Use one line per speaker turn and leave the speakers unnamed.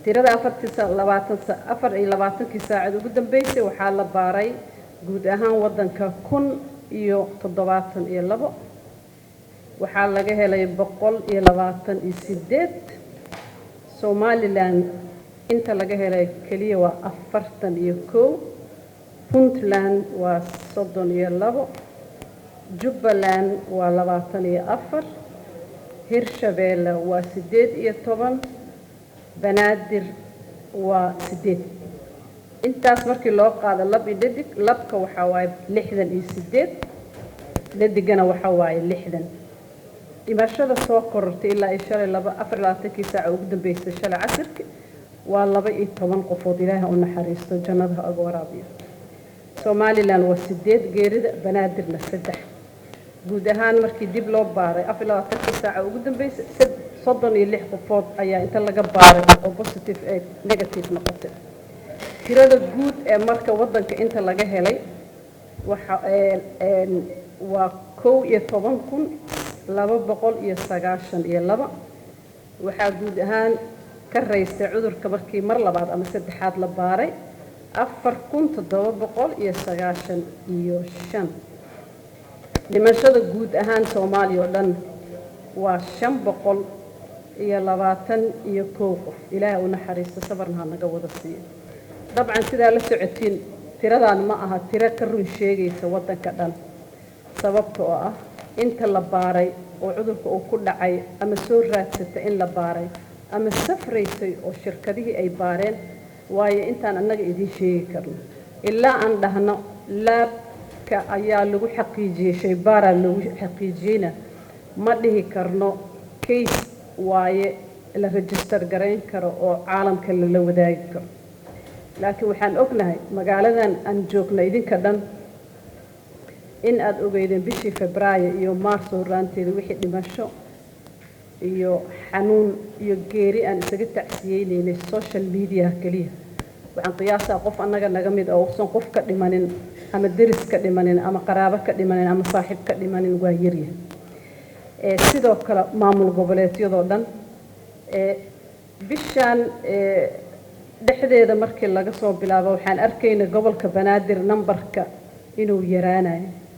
tirada 24 saacad ugu dambeysay waxaa la baaray guud ahaan wadanka 1072 waxaa laga helay 128 Somaliland inta laga helay kaliya waa 41 Puntland waa 32 Jubbaland waa 24 Hirshabelle waa 18 Banaadir waa 8 intaas markii loo qaado lab iyo dhadig labka waxa waay 68 dhadigana waxa waay 60 dhimashada soo korortay ilaa shalay 24 saac ugu dambeysay shalay casirka waa 12 qofood Ilaahay u naxariisto jannada ugu waraabiyo Somaliland waa 8 geerida Banaadirna 3 guud ahaan markii dib loo baaray 24 saac ugu dambeysay 36 qofood ayaa inta laga baaray oo positive ee negative noqotay tirada guud ee marka wadanka inta laga helay waxa waa 11292 waxaa guud ahaan ka raysay cudurka markii mar labaad ama saddexaad la baaray 4795 dhimashada guud ahaan Soomaaliya oo dhan waa 521 qof Ilaahay u naxariisto sabarna naga wada siiyo dabcan sidaa la socotiin tiradan ma aha tiro ka run sheegaysa wadanka dhan sababtoo ah inta la baaray oo cudurka uu ku dhacay ama soo raadsatay in la baaray ama safraysay oo shirkadihii ay baareen waayo intaan annaga idin sheegi karno ilaa aan dhahno laabka ayaa lagu xaqiijiyay shaybaara lagu xaqiijiyayna ma dhihi karno case waaye la register gareyn karo oo caalamka la wadaagi karo laakiin waxaan ognahay magaaladan aan joogno idinka dhan in aad ogeydeen bishii Febraayo iyo Maarso raanteeda wixii dhimasho iyo xanuun iyo geeri aan isaga tacsiyeynay social media kaliya waxaan qiyaasaa qof annaga naga mid oo san qof ka dhimanin ama deris ka dhimanin ama qaraabo ka dhimanin ama saaxiib ka dhimanin waa yaryahay sidoo kale maamul goboleedyadoo dhan bishan dhexdeeda markii laga soo bilaabo waxaan arkaynaa gobolka Banaadir numberka inuu yaraanayo